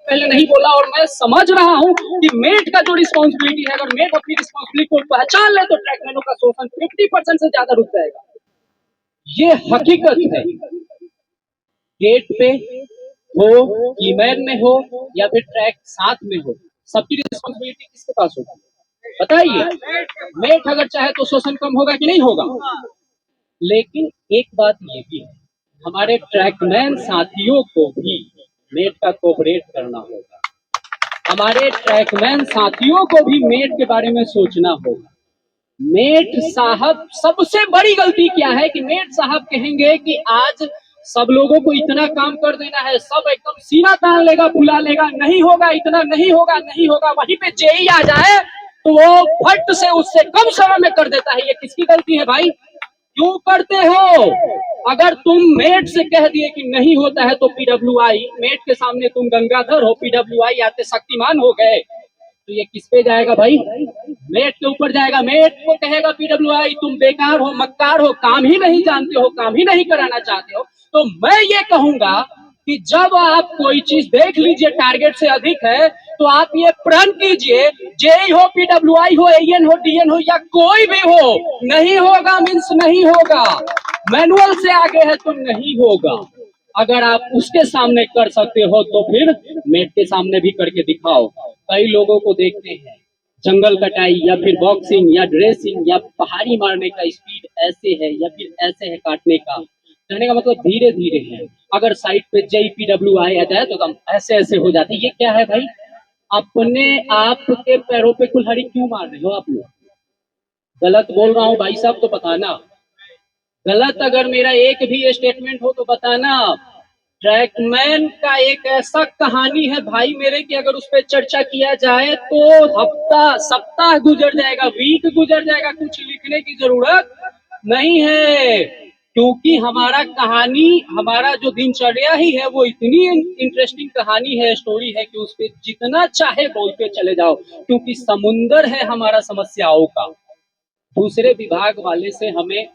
पहले नहीं बोला, और मैं समझ रहा हूँ कि मेट का जो रिस्पॉन्सिबिलिटी है, अगर मेट अपनी रिस्पॉन्सिबिलिटी को पहचान ले तो ट्रैकमैनों का शोषण 50% से ज्यादा रुक जाएगा। ये हकीकत है। गेट पे हो, कीमैन में हो या फिर ट्रैक साथ में हो, सबकी रिस्पॉन्सिबिलिटी किसके पास होगी बताइए? मेट अगर चाहे तो शोषण कम होगा कि नहीं होगा? लेकिन एक बात ये भी है, हमारे ट्रैकमैन साथियों को भी मेट का कोऑपरेट करना होगा। हमारे ट्रैकमैन साथियों को भी मेट के बारे में सोचना होगा। मेट साहब, सबसे बड़ी गलती क्या है कि मेट साहब कहेंगे कि आज सब लोगों को इतना काम कर देना है, सब एकदम सीना तान लेगा, बुला लेगा, नहीं होगा, इतना नहीं होगा, नहीं होगा। वहीं पे जेई आ जाए तो वो फट से उससे कम समय में कर देता है। ये किसकी गलती है भाई? क्यों करते हो? अगर तुम मेट से कह दिए कि नहीं होता है तो पीडब्ल्यूआई, मेट के सामने तुम गंगाधर हो, पीडब्ल्यूआई आते शक्तिमान हो गए, तो ये किस पे जाएगा भाई? मेट के ऊपर जाएगा। मेट को कहेगा पीडब्ल्यूआई तुम बेकार हो, मक्कार हो, काम ही नहीं जानते हो, काम ही नहीं कराना चाहते हो। तो मैं ये कहूंगा कि जब आप कोई चीज देख लीजिए टारगेट से अधिक है तो आप ये प्रण कीजिए, जेई हो, पीडब्ल्यूआई हो, एएन हो, डीएन हो या कोई भी हो, नहीं होगा मीन्स नहीं होगा। मैनुअल से आगे है तो नहीं होगा। अगर आप उसके सामने कर सकते हो तो फिर मेट के सामने भी करके दिखाओ। कई लोगों को देखते हैं जंगल कटाई या फिर बॉक्सिंग या ड्रेसिंग या पहाड़ी मारने का स्पीड ऐसे है या फिर ऐसे है काटने का, कहने का मतलब धीरे धीरे है। अगर साइड पे JPWI आ जाए तो हम ऐसे ऐसे हो जाते। ये क्या है भाई? अपने आप के पैरों पे कुल्हाड़ी क्यों मार रहे हो आप लोग? गलत बोल रहा हूँ भाई साहब तो बताना, गलत अगर मेरा एक भी स्टेटमेंट हो तो बताना। ट्रैकमैन का एक ऐसा कहानी है भाई मेरे कि अगर उस पर चर्चा किया जाए तो हफ्ता सप्ताह गुजर जाएगा, वीक गुजर जाएगा, कुछ लिखने की जरूरत नहीं है। क्योंकि हमारा कहानी, हमारा जो दिनचर्या ही है वो इतनी इंटरेस्टिंग कहानी है, स्टोरी है कि उस पर जितना चाहे बोलते चले जाओ, क्योंकि समुंदर है हमारा समस्याओं का। दूसरे विभाग वाले से हमें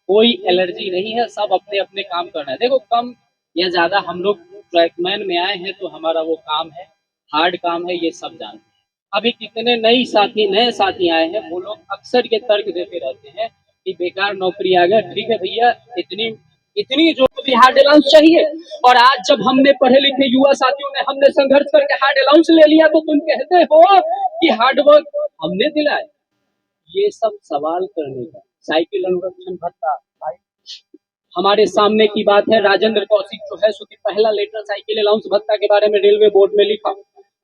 कोई एलर्जी नहीं है, सब अपने अपने काम करना है। देखो कम या ज्यादा हम लोग ट्रैकमैन में आए हैं तो हमारा वो काम है, हार्ड काम है, ये सब जानते हैं। अभी कितने नए साथी आए हैं, वो लोग अक्सर ये तर्क देते रहते हैं कि बेकार नौकरी आ गया। ठीक है भैया, इतनी इतनी जो भी हार्ड अलाउंस चाहिए, और आज जब हमने पढ़े लिखे युवा साथियों ने हमने संघर्ष करके हार्ड अलाउंस ले लिया तो तुम कहते हो कि हार्डवर्क हमने दिलाया। ये सब सवाल करने का। साइकिल अनुरक्षण भत्ता भाई, हमारे सामने की बात है। राजेंद्र कौशिक जो है सो कि पहला लेटर साइकिल अलाउंस भत्ता के बारे में रेलवे बोर्ड में लिखा।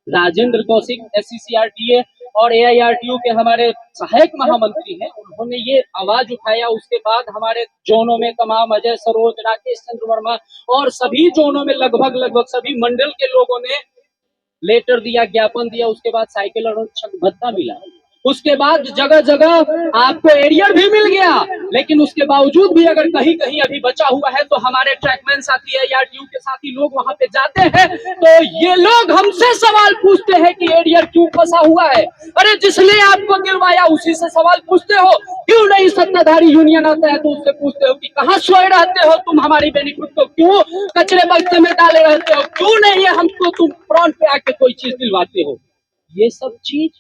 राजेंद्र कौशिक SCCRTA और AIRTU के हमारे सहायक महामंत्री हैं, उन्होंने ये आवाज उठाया। उसके बाद हमारे जोनों में तमाम अजय सरोज, राकेश चंद्र वर्मा और सभी जोनों में लगभग सभी मंडल के लोगों ने लेटर दिया, ज्ञापन दिया। उसके बाद साइकिल अनुरक्षण भत्ता मिला। उसके बाद जगह जगह आपको एरियर भी मिल गया। लेकिन उसके बावजूद भी अगर कहीं कहीं अभी बचा हुआ है तो हमारे ट्रैकमैन साथी AIRTU के साथी लोग वहां पे जाते हैं तो ये लोग हमसे सवाल पूछते हैं कि एरियर क्यों फंसा हुआ है। अरे जिसने आपको दिलवाया उसी से सवाल पूछते हो, क्यों नहीं? सत्ताधारी यूनियन आता है तो उससे पूछते हो कि कहाँ सोए रहते हो तुम, हमारी बेनिफिट को क्यों कचरे बक्से में डाले रहते हो, क्यों नहीं है हमको तुम फ्रंट पे आके कोई चीज दिलवाते हो। ये सब चीज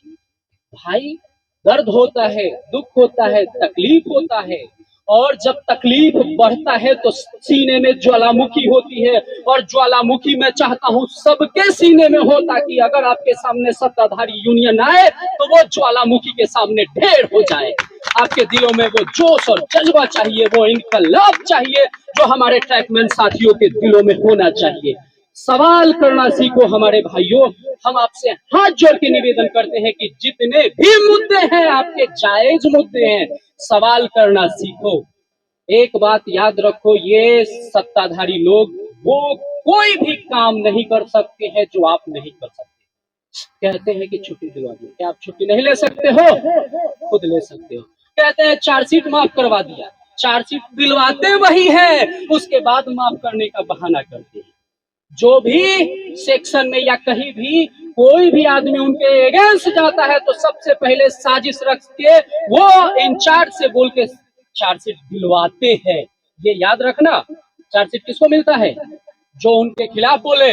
भाई दर्द होता है, दुख होता है, तकलीफ होता है। और जब तकलीफ बढ़ता है तो सीने में ज्वालामुखी होती है, और ज्वालामुखी मैं चाहता हूं सबके सीने में हो, ताकि अगर आपके सामने सत्ताधारी यूनियन आए तो वो ज्वालामुखी के सामने ढेर हो जाए। आपके दिलों में वो जोश और जज्बा चाहिए, वो इनकलाब चाहिए जो हमारे ट्रैकमैन साथियों के दिलों में होना चाहिए। सवाल करना सीखो हमारे भाइयों। हम आपसे हाथ जोड़ के निवेदन करते हैं कि जितने भी मुद्दे हैं आपके जायज मुद्दे हैं, सवाल करना सीखो। एक बात याद रखो, ये सत्ताधारी लोग वो कोई भी काम नहीं कर सकते हैं जो आप नहीं कर सकते। कहते हैं कि छुट्टी दिलवा दो, क्या आप छुट्टी नहीं ले सकते हो? खुद ले सकते हो। कहते हैं चार्जशीट माफ करवा दिया, चार्जशीट दिलवाते वही है, उसके बाद माफ करने का बहाना करते हैं। जो भी सेक्शन में या कहीं भी कोई भी आदमी उनके अगेंस्ट जाता है तो सबसे पहले साजिश रख के वो इंचार्ज से बोल के चार्जशीट दिलवाते हैं। ये याद रखना। चार्जशीट किसको मिलता है? जो उनके खिलाफ बोले,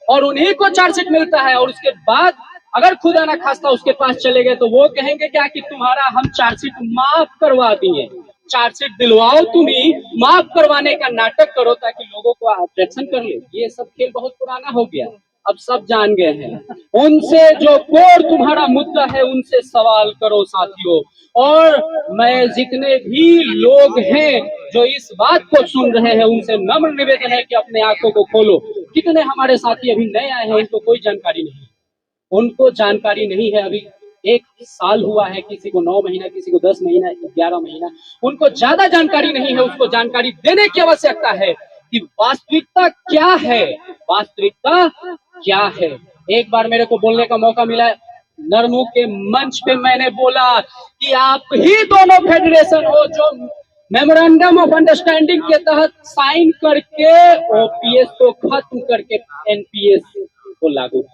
और उन्हीं को चार्जशीट मिलता है, और उसके बाद अगर खुदा ना खास्ता उसके पास चले गए तो वो कहेंगे क्या कि तुम्हारा हम चार्जशीट माफ करवा दिए। चार्जशीट दिलवाओ, तुम्ही माफ करवाने का नाटक करो ताकि लोगों को ऑब्जेक्शन कर ले। ये सब खेल बहुत पुराना हो गया, अब सब जान गए हैं। उनसे जो कोर तुम्हारा मुद्दा है उनसे सवाल करो साथियों। और मैं जितने भी लोग हैं जो इस बात को सुन रहे हैं उनसे नम्र निवेदन है कि अपने आंखों को खोलो। कितने हमारे साथी अभी नए आए हैं, उनको कोई जानकारी नहीं, उनको जानकारी नहीं है। अभी 1 साल हुआ है, किसी को 9 महीना, किसी को 10 महीना, 11 महीना, उनको ज्यादा जानकारी नहीं है। उसको जानकारी देने की आवश्यकता है कि वास्तविकता क्या है, वास्तविकता क्या है। एक बार मेरे को बोलने का मौका मिला, नरमू के मंच पे मैंने बोला कि आप ही दोनों फेडरेशन हो जो मेमोरेंडम ऑफ अंडरस्टैंडिंग के तहत साइन करके ओपीएस को खत्म करके एनपीएस को लागू।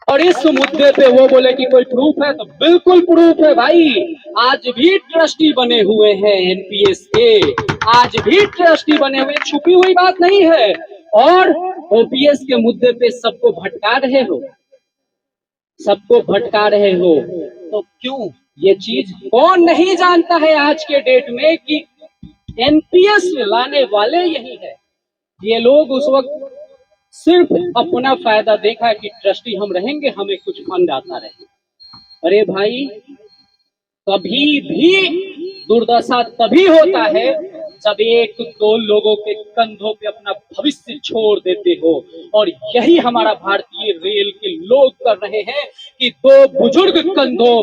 और इस मुद्दे पे वो बोले कि कोई प्रूफ है, तो बिल्कुल प्रूफ है भाई। आज भी ट्रस्टी बने हुए हैं एनपीएस के, आज भी ट्रस्टी बने हुए, छुपी हुई बात नहीं है। और ओपीएस के मुद्दे पे सबको भटका रहे हो, सबको भटका रहे हो। तो क्यों? ये चीज कौन नहीं जानता है आज के डेट में कि एनपीएस लाने वाले यही है। ये लोग उस वक्त सिर्फ अपना फायदा देखा कि ट्रस्टी हम रहेंगे, हमें कुछ फंड आता रहे। अरे भाई, कभी भी दुर्दशा तभी होता है जब एक दो लोगों के कंधों पे अपना भविष्य छोड़ देते हो। और यही हमारा भारतीय रेल के लोग कर रहे हैं कि दो बुजुर्ग कंधों,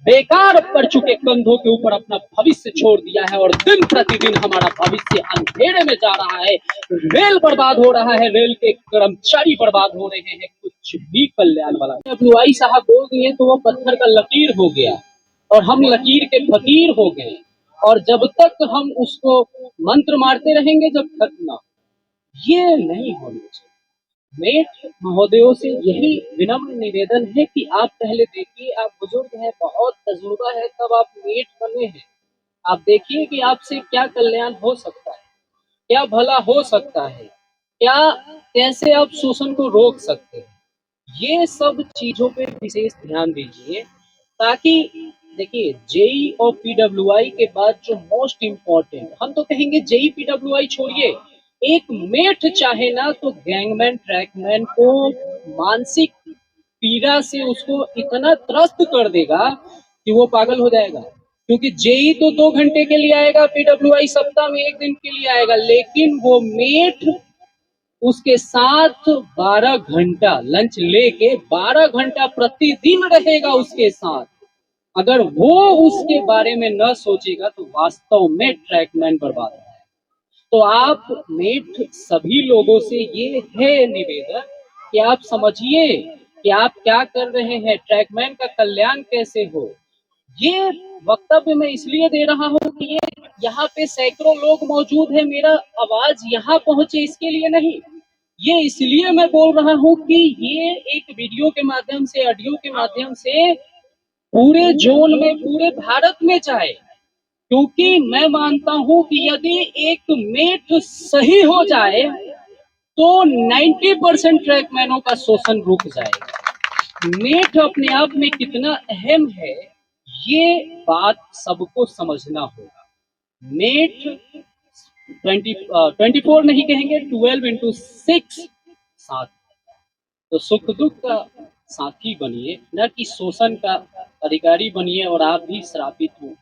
बेकार पड़ चुके कंधों के ऊपर अपना भविष्य छोड़ दिया है, और दिन प्रतिदिन हमारा भविष्य अंधेरे में जा रहा है। रेल बर्बाद हो रहा है, रेल के कर्मचारी बर्बाद हो रहे हैं, कुछ भी कल्याण वाला। डब्ल्यूआई साहब बोल दिए तो वो पत्थर का लकीर हो गया, और हम लकीर के फकीर हो गए। और जब तक हम उसको मंत्र मारते रहेंगे जब तक ना, ये नहीं होना चाहिए। मेट महोदयों से यही विनम्र निवेदन है कि आप पहले देखिए, आप बुजुर्ग हैं, बहुत तजुर्बा है, तब आप मेट बने हैं। आप देखिए कि आपसे क्या कल्याण हो सकता है, क्या भला हो सकता है, क्या कैसे आप शोषण को रोक सकते हैं। ये सब चीजों पे विशेष ध्यान दीजिए, ताकि देखिए जेई और पीडब्ल्यूआई के बाद जो मोस्ट इम्पोर्टेंट, हम तो कहेंगे जेई पीडब्ल्यूआई छोड़िए, एक मेट चाहे ना तो गैंगमैन ट्रैकमैन को मानसिक पीड़ा से उसको इतना त्रस्त कर देगा कि वो पागल हो जाएगा। क्योंकि जेई तो 2 घंटे के लिए आएगा, पीडब्ल्यूआई सप्ताह में 1 दिन के लिए आएगा, लेकिन वो मेट उसके साथ 12 घंटा लंच लेके 12 घंटा प्रतिदिन रहेगा उसके साथ। अगर वो उसके बारे में न सोचेगा तो वास्तव में ट्रैकमैन बर्बाद है। तो आप मेट सभी लोगों से ये है निवेदन कि आप समझिए कि आप क्या कर रहे हैं, ट्रैकमैन का कल्याण कैसे हो। ये वक्तव्य मैं इसलिए दे रहा हूँ कि ये यहाँ पे सैकड़ों लोग मौजूद हैं, मेरा आवाज यहाँ पहुंचे इसके लिए नहीं। ये इसलिए मैं बोल रहा हूँ कि ये एक वीडियो के माध्यम से, ऑडियो के माध्यम से पूरे जोन में, पूरे भारत में जाए। क्योंकि मैं मानता हूं कि यदि एक मेट सही हो जाए तो 90% ट्रैकमैनों का शोषण रुक जाएगा। मेट अपने आप में कितना अहम है, ये बात सबको समझना होगा। मेट 24 नहीं कहेंगे, 12x6 साथ, तो सुख दुख का साथी बनिए, न कि शोषण का अधिकारी बनिए। और आप भी श्रापित हो।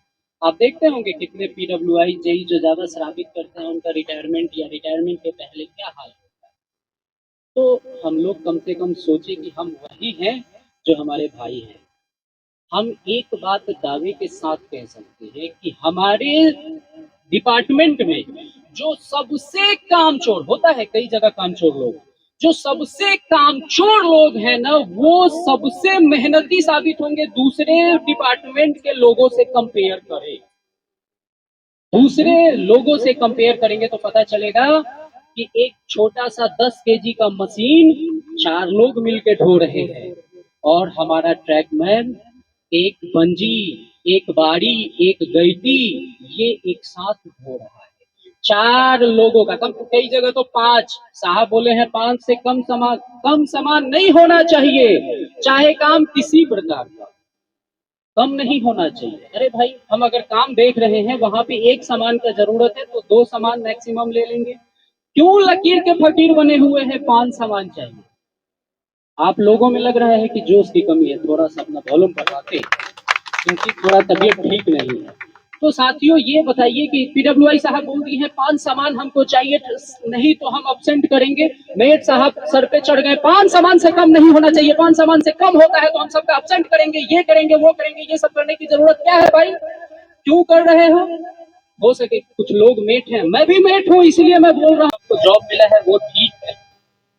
आप देखते होंगे कितने पीडब्ल्यूआई जेई जो ज्यादा श्रापित करते हैं उनका रिटायरमेंट या रिटायरमेंट के पहले क्या हाल होता है। तो हम लोग कम से कम सोचे कि हम वही हैं जो हमारे भाई हैं। हम एक बात दावे के साथ कह सकते हैं कि हमारे डिपार्टमेंट में जो सबसे कामचोर होता है, कई जगह कामचोर लोग, जो सबसे कामचोर लोग हैं ना, वो सबसे मेहनती साबित होंगे। दूसरे डिपार्टमेंट के लोगों से कंपेयर करें, दूसरे लोगों से कंपेयर करेंगे तो पता चलेगा कि एक छोटा सा 10 केजी का मशीन 4 लोग मिलके ढो रहे हैं, और हमारा ट्रैकमैन एक बंजी, एक बाड़ी, एक गैती, ये एक साथ ढो रहा है। 4 लोगों का, कम कई जगह तो 5 साहब बोले हैं, 5 से कम सामान नहीं होना चाहिए, चाहे काम किसी प्रकार का, कम नहीं होना चाहिए। अरे भाई, हम अगर काम देख रहे हैं वहां पे एक सामान का जरूरत है तो 2 सामान मैक्सिमम ले लेंगे, क्यों लकीर के फकीर बने हुए हैं, 5 सामान चाहिए। आप लोगों में लग रहा है कि जोश की कमी है, थोड़ा सा अपना वॉल्यूम बढ़ाते, क्योंकि थोड़ा तबीयत ठीक नहीं है। तो साथियों, ये बताइए कि पीडब्ल्यूआई साहब बोल रही है 5 सामान हमको चाहिए, नहीं तो हम अब्सेंट करेंगे। मेयर साहब सर पे चढ़ गए, 5 सामान से कम नहीं होना चाहिए, 5 सामान से कम होता है तो हम सबका अब्सेंट करेंगे, ये करेंगे वो करेंगे। ये सब करने की जरूरत क्या है भाई, क्यों कर रहे हो सके कुछ लोग मेट हैं, मैं भी मेट हूँ, इसलिए मैं बोल रहा हूँ। आपको जॉब मिला है वो ठीक है,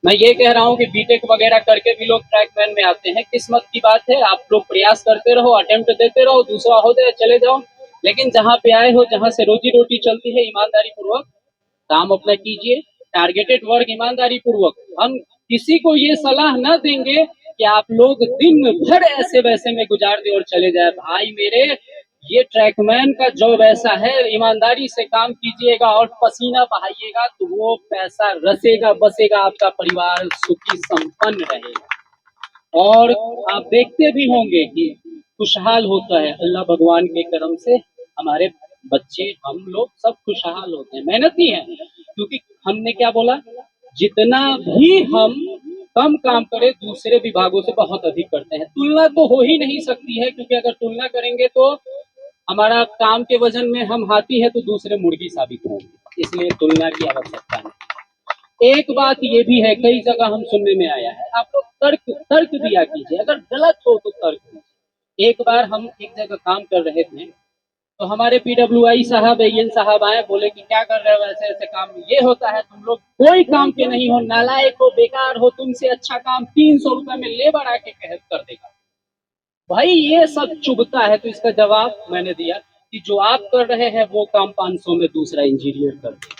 मैं ये कह रहा हूँ कि बीटेक वगैरह करके भी लोग ट्रैकमैन में आते हैं, किस्मत की बात है। आप लोग प्रयास करते रहो, अटेम्प्ट देते रहो, दूसरा हो जाए चले जाओ, लेकिन जहां पे आए हो, जहां से रोजी रोटी चलती है, ईमानदारी पूर्वक काम अपना कीजिए, टारगेटेड वर्क ईमानदारी पूर्वक। हम किसी को ये सलाह न देंगे कि आप लोग दिन भर ऐसे वैसे में गुजार दे और चले जाए। भाई मेरे, ये ट्रैकमैन का जॉब ऐसा है, ईमानदारी से काम कीजिएगा और पसीना बहाइएगा तो वो पैसा रसेगा बसेगा, आपका परिवार सुखी संपन्न रहेगा। और आप देखते भी होंगे कि खुशहाल होता है, अल्लाह भगवान के करम से हमारे बच्चे, हम लोग सब खुशहाल होते हैं, मेहनती हैं। क्योंकि हमने क्या बोला, जितना भी हम कम काम करें दूसरे विभागों से बहुत अधिक करते हैं। तुलना तो हो ही नहीं सकती है, क्योंकि अगर तुलना करेंगे तो हमारा काम के वजन में हम हाथी है तो दूसरे मुर्गी साबित होंगे, इसलिए तुलना की आवश्यकता नहीं। एक बात ये भी है, कई जगह हम सुनने में आया है, आप लोग तर्क तर्क दिया कीजिए, अगर गलत हो तो तर्क दीजिए। एक बार हम एक जगह काम कर रहे थे, तो हमारे पीडब्ल्यूआई साहब, एएन साहब आए, बोले कि क्या कर रहे हो, ऐसे ऐसे काम ये होता है, तुम लोग कोई काम के नहीं हो, नालायक हो, बेकार हो, तुमसे अच्छा काम 300 रुपए में लेबर आके कर देगा। भाई ये सब चुभता है, तो इसका जवाब मैंने दिया कि जो आप कर रहे हैं वो काम 500 में दूसरा इंजीनियर कर दे।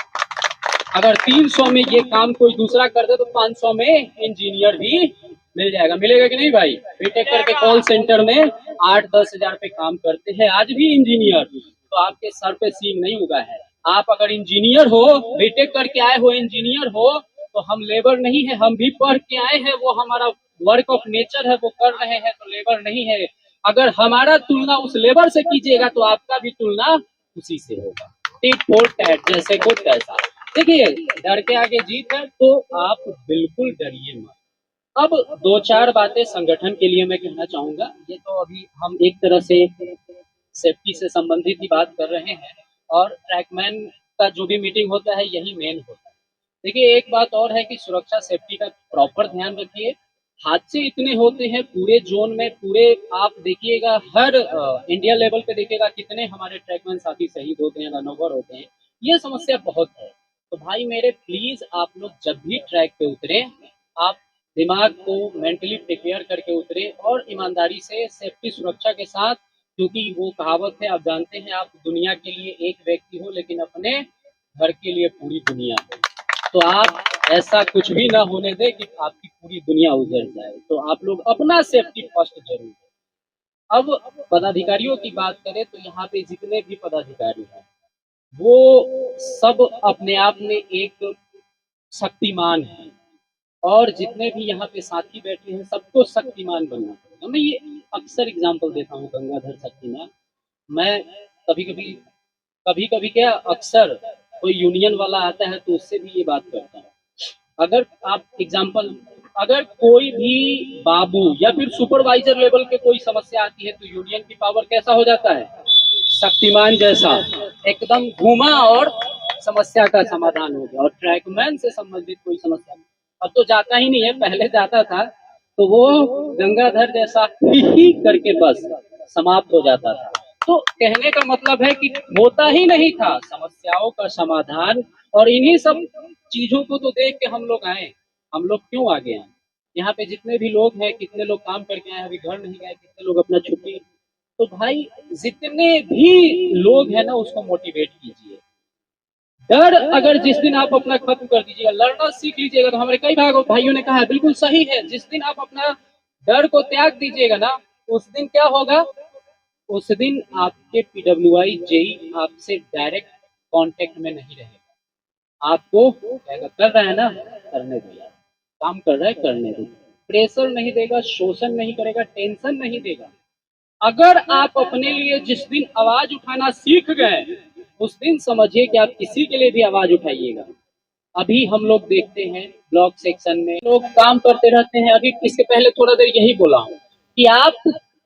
अगर 300 में ये काम कोई दूसरा कर दे तो 500 में इंजीनियर भी मिल जाएगा। मिलेगा कि नहीं भाई? बीटेक करके कॉल सेंटर में 8-10 हजार पे काम करते हैं आज भी इंजीनियर, तो आपके सर पे सींग नहीं उगा है। आप अगर इंजीनियर हो, बीटेक करके आए हो, इंजीनियर हो, तो हम लेबर नहीं है, हम भी पढ़ के आए हैं, वो हमारा वर्क ऑफ नेचर है, वो कर रहे हैं, तो लेबर नहीं है। अगर हमारा तुलना उस लेबर से कीजिएगा तो आपका भी तुलना उसी से होगा। टिट फॉर टैट, जैसे को तैसा। देखिए, डर के आगे जीत है, तो आप बिल्कुल डरिए मत। अब 2-4 बातें संगठन के लिए मैं कहना चाहूंगा। ये तो अभी हम एक तरह से सेफ्टी से संबंधित ही बात कर रहे हैं, और ट्रैकमैन का जो भी मीटिंग होता है यही मेन होता है। देखिए, एक बात और है कि सुरक्षा सेफ्टी का प्रॉपर ध्यान रखिए। हादसे इतने होते हैं पूरे जोन में, पूरे आप देखिएगा, हर इंडिया लेवल पे देखिएगा कितने हमारे ट्रैकमैन साथी शहीद होते हैं, रन ओवर होते हैं। ये समस्या बहुत है। तो भाई मेरे, प्लीज आप लोग जब भी ट्रैक पे उतरे, आप दिमाग को मेंटली प्रिपेयर करके उतरे, और ईमानदारी से सेफ्टी सुरक्षा के साथ, क्योंकि वो कहावत है, आप जानते हैं, आप दुनिया के लिए एक व्यक्ति हो लेकिन अपने घर के लिए पूरी दुनिया हो। तो आप ऐसा कुछ भी ना होने दें कि आपकी पूरी दुनिया उजड़ जाए। तो आप लोग अपना सेफ्टी फर्स्ट जरूर। अब पदाधिकारियों की बात करें तो यहाँ पे जितने भी पदाधिकारी हैं वो सब अपने आप में एक शक्तिमान है, और जितने भी यहाँ पे साथी बैठे हैं सबको शक्तिमान बनना पड़ेगा। मैं ये अक्सर एग्जाम्पल देता हूँ, गंगाधर शक्तिमान। मैं कभी कभी क्या, अक्सर कोई यूनियन वाला आता है तो उससे भी ये बात करता हूँ। अगर आप एग्जाम्पल, अगर कोई भी बाबू या फिर सुपरवाइजर लेवल के कोई समस्या आती है तो यूनियन की पावर कैसा हो जाता है, शक्तिमान जैसा, एकदम घूमा और समस्या का समाधान हो गया। और ट्रैकमैन से संबंधित कोई समस्या अब तो जाता ही नहीं है, पहले जाता था तो वो गंगाधर जैसा ही करके बस समाप्त हो जाता था। तो कहने का मतलब है कि होता ही नहीं था समस्याओं का समाधान। और इन्हीं सब चीजों को तो देख के हम लोग आए, हम लोग क्यों आगे आए। यहाँ पे जितने भी लोग हैं, कितने लोग काम करके आए, अभी घर नहीं गए, कितने लोग अपना छुट्टी। तो भाई, जितने भी लोग हैं ना, उसको मोटिवेट कीजिए। डर अगर जिस दिन आप अपना खत्म कर दीजिएगा, लड़ना सीख लीजिएगा, तो हमारे कई भाइयों ने कहा है, बिल्कुल सही है, जिस दिन आप अपना डर को त्याग दीजिएगा ना, उस दिन क्या होगा, उस दिन आपके पीडब्ल्यूआई जेई आपसे डायरेक्ट कांटेक्ट में नहीं रहेगा। आपको कहेगा कर रहा है ना, करने दो यार, काम कर रहा है करने दो। प्रेशर नहीं देगा, शोषण नहीं करेगा, टेंशन नहीं देगा। अगर आप अपने लिए जिस दिन आवाज उठाना सीख गए, उस दिन समझिए कि आप किसी के लिए भी आवाज उठाइएगा। अभी हम लोग देखते हैं ब्लॉक सेक्शन में लोग काम करते रहते हैं। अभी इसके पहले थोड़ा देर यही बोला हूं कि आप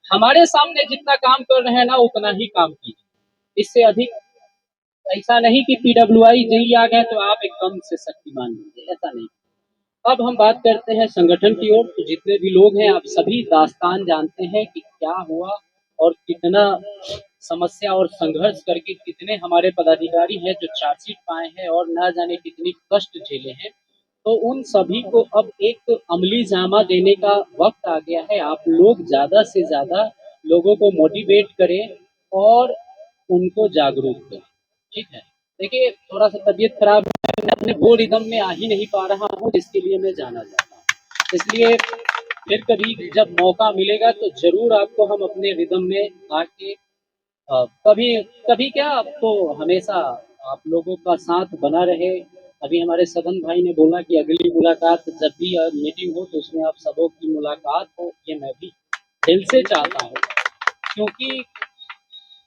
हमारे सामने जितना काम कर रहे हैं ना, उतना ही काम कीजिए, इससे अधिक। ऐसा नहीं कि पीडब्ल्यूआई जेई आ गए तो आप एकदम से शक्तिमान लीजिए, ऐसा नहीं। अब हम बात करते हैं संगठन की ओर। तो जितने भी लोग हैं, आप सभी दास्तान जानते हैं कि क्या हुआ और कितना समस्या और संघर्ष करके कितने हमारे पदाधिकारी हैं जो चार्जशीट पाए हैं और ना जाने कितनी कष्ट झेले हैं। तो उन सभी को अब एक अमली जामा देने का वक्त आ गया है। आप लोग ज्यादा से ज्यादा लोगों को मोटिवेट करें और उनको जागरूक करें। ठीक है, देखिए थोड़ा सा तबीयत खराब है, मैं अपने वो रिदम में आ ही नहीं पा रहा हूँ जिसके लिए मैं जाना चाहता हूँ। इसलिए फिर कभी जब मौका मिलेगा तो जरूर आपको हम अपने रिदम में आके कभी कभी क्या, आपको हमेशा आप लोगों का साथ बना रहे। अभी हमारे सदन भाई ने बोला कि अगली मुलाकात जब भी मीटिंग हो तो उसमें आप सबों की मुलाकात हो, ये मैं भी दिल से चाहता हूँ। क्योंकि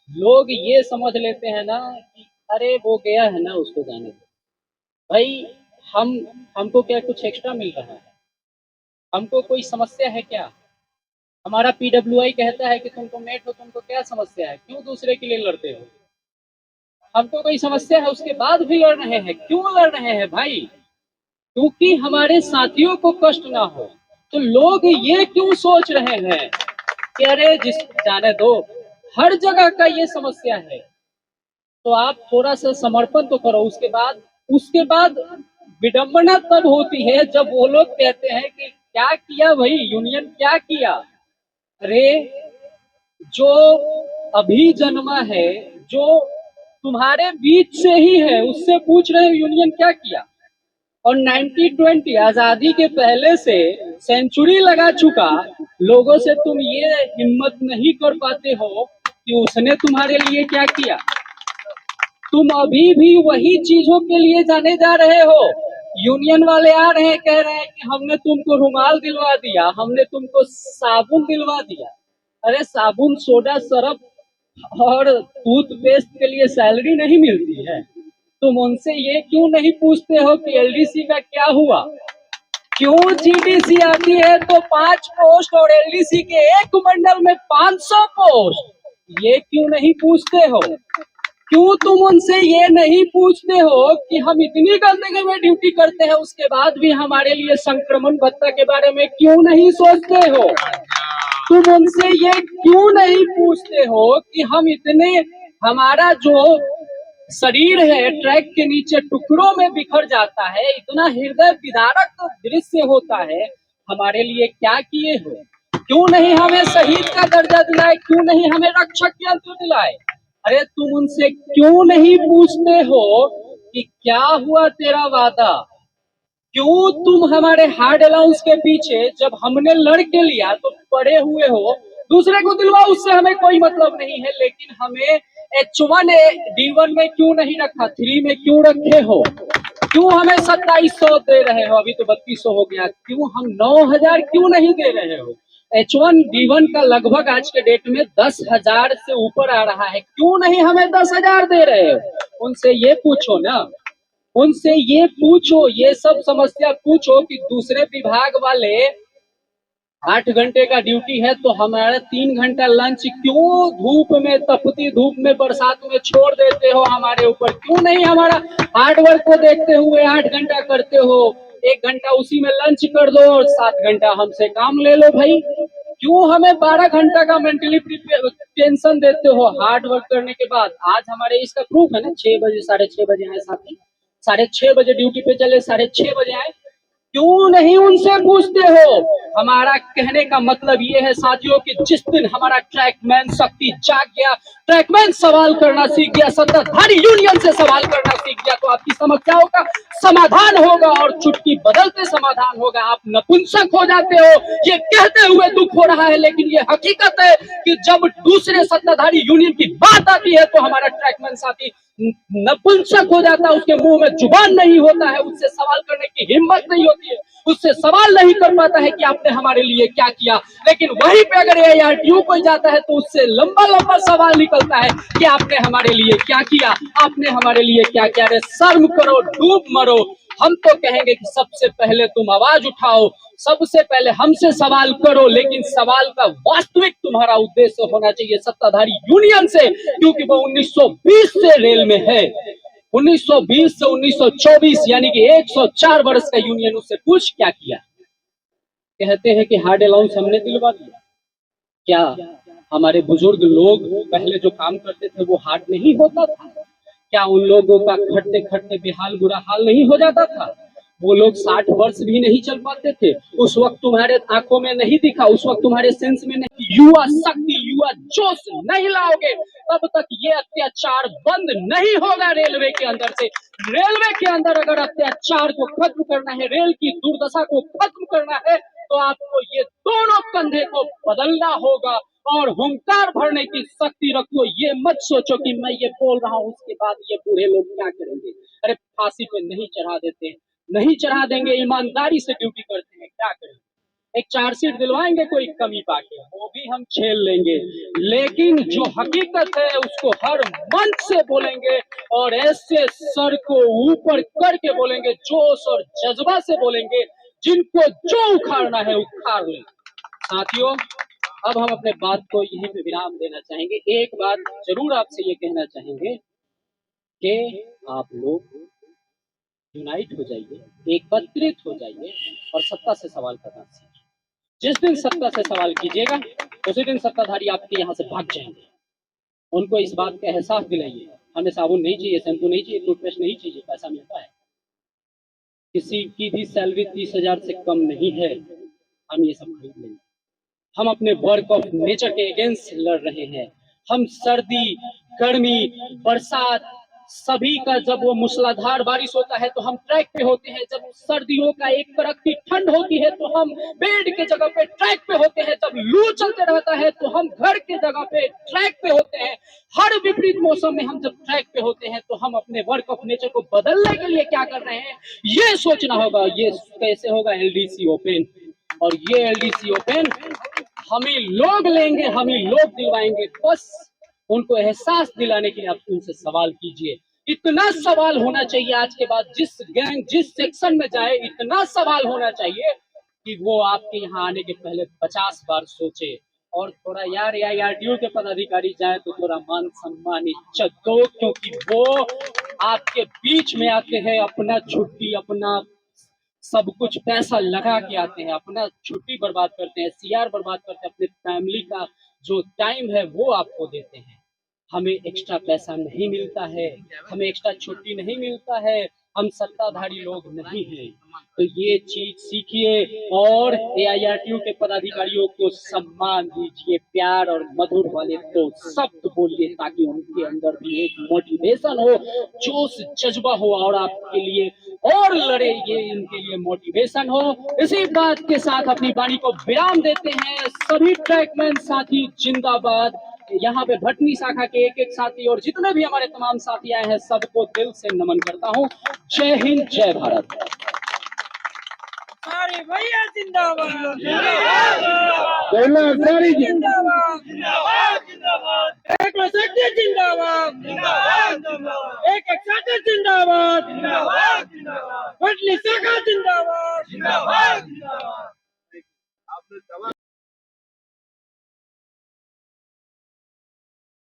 लोग ये समझ लेते हैं ना कि अरे वो गया है ना, उसको जाने दो। भाई हम हमको क्या कुछ एक्स्ट्रा मिल रहा है? हमको कोई समस्या है क्या? हमारा पीडब्ल्यूआई कहता है कि तुमको मेट हो, तुमको क्या समस्या है, क्यों दूसरे के लिए लड़ते हो? हमको कोई समस्या है उसके बाद भी लड़ रहे हैं, क्यों लड़ रहे हैं भाई? क्योंकि हमारे साथियों को कष्ट ना हो। तो लोग ये क्यों सोच रहे हैं कि अरे जिस जाने दो, हर जगह का ये समस्या है। तो आप थोड़ा सा समर्पण तो करो। उसके बाद विडंबना तब होती है जब वो लोग कहते हैं कि क्या किया भाई, यूनियन क्या किया? अरे जो अभी जन्मा है, जो तुम्हारे बीच से ही है, उससे पूछ रहे हो यूनियन क्या किया? और 1920 आजादी के पहले से सेंचुरी लगा चुका लोगों से तुम ये हिम्मत नहीं कर पाते हो कि उसने तुम्हारे लिए क्या किया? तुम अभी भी वही चीजों के लिए जाने जा रहे हो। यूनियन वाले आ रहे हैं, कह रहे हैं कि हमने तुमको रुमाल दिलवा दिया, हमने तुमको साबुन दिलवा दिया। अरे साबुन, सोडा, सरफ और टूथपेस्ट के लिए सैलरी नहीं मिलती है? तुम उनसे ये क्यों नहीं पूछते हो कि एलडीसी का क्या हुआ? क्यों जीडीसी आती है तो 5 पोस्ट और एलडीसी के एक मंडल में 500 पोस्ट? ये क्यों नहीं पूछते हो? क्यों तुम उनसे ये नहीं पूछते हो कि हम इतनी गंदगी में ड्यूटी करते हैं, उसके बाद भी हमारे लिए संक्रमण भत्ता के बारे में क्यों नहीं सोचते हो? तुम उनसे ये क्यों नहीं पूछते हो कि हम इतने, हमारा जो शरीर है ट्रैक के नीचे टुकड़ों में बिखर जाता है, इतना हृदय विदारक दृश्य होता है, हमारे लिए क्या किए हो? क्यों नहीं हमें शहीद का दर्जा दिलाए? क्यों नहीं हमें रक्षक यंत्र दिलाए? अरे तुम उनसे क्यों नहीं पूछते हो कि क्या हुआ तेरा वादा? क्यों तुम हमारे हार्ड अलाउंस के पीछे, जब हमने लड़ के लिया तो पड़े हुए हो? दूसरे को दिलवा, उससे हमें कोई मतलब नहीं है, लेकिन हमें H1 D1 में क्यों नहीं रखा, 3 में क्यों रखे हो? क्यों हमें 2700 दे रहे हो? अभी तो 3200 हो गया। क्यों हम 9000 क्यों नहीं दे रहे हो? H1 D1 का लगभग आज के डेट में 10,000 से ऊपर आ रहा है, क्यों नहीं हमें 10,000 दे रहे हो? उनसे ये पूछो ना, उनसे ये पूछो, ये सब समस्या पूछो कि दूसरे विभाग वाले 8 घंटे का ड्यूटी है तो हमारा 3 घंटा लंच क्यों धूप में, तपती धूप में, बरसात में छोड़ देते हो हमारे ऊपर? क्यों नहीं हमारा हार्डवर्क को देखते हुए 8 घंटा करते हो? 1 घंटा उसी में लंच कर दो और 7 घंटा हमसे काम ले लो भाई। क्यों हमें 12 घंटा का मेंटली टेंशन देते हो हार्ड वर्क करने के बाद? आज हमारे इसका प्रूफ है ना, 6 बजे, 6:30 आए साथी, 6:30 ड्यूटी पे चले, 6:30 आए। क्यों नहीं उनसे पूछते हो? हमारा कहने का मतलब ये है साथियों कि जिस दिन हमारा ट्रैकमैन शक्ति जाग गया, ट्रैकमैन सवाल करना सीख गया, सत्ताधारी यूनियन से सवाल करना सीख गया, तो आपकी समस्याओं का समाधान होगा और चुटकी बदलते समाधान होगा। आप नपुंसक हो जाते हो, ये कहते हुए दुख हो रहा है, लेकिन ये हकीकत है कि जब दूसरे सत्ताधारी यूनियन की बात आती है तो हमारा ट्रैकमैन साथी नपुंसक हो जाता है, उसके मुंह में जुबान नहीं होता है, उससे सवाल करने की हिम्मत नहीं होती है, उससे सवाल नहीं कर पाता है कि आपने हमारे लिए क्या किया। लेकिन वहीं पे अगर AIRTU कोई जाता है तो उससे लंबा लंबा सवाल निकलता है कि आपने हमारे लिए क्या किया, आपने हमारे लिए क्या किया। अरे शर्म करो, डूब मरो। हम तो कहेंगे कि सबसे पहले तुम आवाज उठाओ, सबसे पहले हमसे सवाल करो, लेकिन सवाल का वास्तविक तुम्हारा उद्देश्य होना चाहिए सत्ताधारी यूनियन से, क्योंकि वो 1920 से रेल में है। 1920 से 1924 यानी कि 104 वर्ष का यूनियन। उससे पूछ क्या किया। कहते हैं कि हार्ड अलाउंस हमने दिलवा दिया। क्या हमारे बुजुर्ग लोग पहले जो काम करते थे वो हार्ड नहीं होता था? क्या उन लोगों का खटते खटते बेहाल बुरा हाल नहीं हो जाता था? वो लोग 60 वर्ष भी नहीं चल पाते थे। उस वक्त तुम्हारे आंखों में नहीं दिखा, उस वक्त तुम्हारे सेंस में नहीं। युवा शक्ति, युवा जोश नहीं लाओगे तब तक ये अत्याचार बंद नहीं होगा रेलवे के अंदर से। रेलवे के अंदर अगर अत्याचार को खत्म करना है, रेल की दुर्दशा को खत्म करना है, तो आपको ये दोनों कंधे को बदलना होगा और हुंकार भरने की शक्ति रखो। ये मत सोचो कि मैं ये बोल रहा हूँ उसके बाद ये बूढ़े लोग क्या करेंगे। अरे फांसी पे नहीं चढ़ा देते, नहीं चढ़ा देंगे, ईमानदारी से ड्यूटी करते हैं, क्या करेंगे। एक चार्जशीट दिलवाएंगे कोई कमी पाके, वो भी हम झेल लेंगे, लेकिन जो हकीकत है उसको हर मंच से बोलेंगे और ऐसे सर को ऊपर करके बोलेंगे, जोश और जज्बा से बोलेंगे। जिनको जो उखाड़ना है उखाड़ ले। साथियों, अब हम अपने बात को यहीं पे विराम देना चाहेंगे। एक बात जरूर आपसे ये कहना चाहेंगे कि आप लोग यूनाइट हो जाइए, एकत्रित हो जाइए और सत्ता से सवाल करना सीखिए। जिस दिन सत्ता से सवाल कीजिएगा उसी दिन सत्ताधारी आपके यहाँ से भाग जाएंगे। उनको इस बात का एहसास दिलाइए, हमें साबुन नहीं चाहिए, शैम्पू नहीं चाहिए, टूथपेस्ट नहीं चाहिए, पैसा मिलता है। किसी की भी सैलरी 30,000 से कम नहीं है, हम ये सब खरीद लेंगे। हम अपने वर्क ऑफ नेचर के अगेंस्ट लड़ रहे हैं। हम सर्दी, गर्मी, बरसात सभी का, जब वो मूसलाधार बारिश होता है तो हम ट्रैक पे होते हैं, जब सर्दियों का एक कड़कती ठंड होती है तो हम बेड के जगह पे ट्रैक पे होते हैं, जब लू चलते रहता है तो हम घर के जगह पे ट्रैक पे होते हैं। हर विपरीत मौसम में हम जब ट्रैक पे होते हैं तो हम अपने वर्क ऑफ नेचर को बदलने के लिए क्या कर रहे हैं ये सोचना होगा। ये कैसे होगा? LDC open. और ये LDC ओपन हम ही लोग लेंगे, हम ही लोग दिलवाएंगे। बस उनको एहसास दिलाने के लिए आप उनसे सवाल कीजिए। इतना सवाल होना चाहिए आज के बाद, जिस गैंग जिस सेक्शन में जाए इतना सवाल होना चाहिए कि वो आपके यहाँ आने के पहले 50 बार सोचे। और थोड़ा यार AIRTU के पदाधिकारी जाए तो थोड़ा मान सम्मान इज्जत दो, क्योंकि वो आपके बीच में आते हैं, अपना छुट्टी, अपना सब कुछ पैसा लगा के आते हैं, अपना छुट्टी बर्बाद करते हैं, CR बर्बाद करते हैं, अपने फैमिली का जो टाइम है वो आपको देते हैं। हमें एक्स्ट्रा पैसा नहीं मिलता है, हमें एक्स्ट्रा छुट्टी नहीं मिलता है, हम सत्ताधारी लोग नहीं हैं। तो ये चीज सीखिए और AIRTU के पदाधिकारियों को सम्मान दीजिए, प्यार और मधुर वाले तो शब्द बोलिए, ताकि उनके अंदर भी एक मोटिवेशन हो, जोश जज्बा हो और आपके लिए और लड़े, ये इनके लिए मोटिवेशन हो। इसी बात के साथ अपनी वाणी को विराम देते हैं। सभी ट्रैकमैन साथी जिंदाबाद। यहाँ पे भटनी शाखा के एक एक साथी और जितने भी हमारे तमाम साथी आए हैं सबको दिल से नमन करता हूँ। जय हिंद, जय भारत। सारी भैया जिंदाबाद, सारी जिंदाबाद, एक शक्ति जिंदाबाद, एक शक्ति जिंदाबाद, भटनी शाखा जिंदाबाद।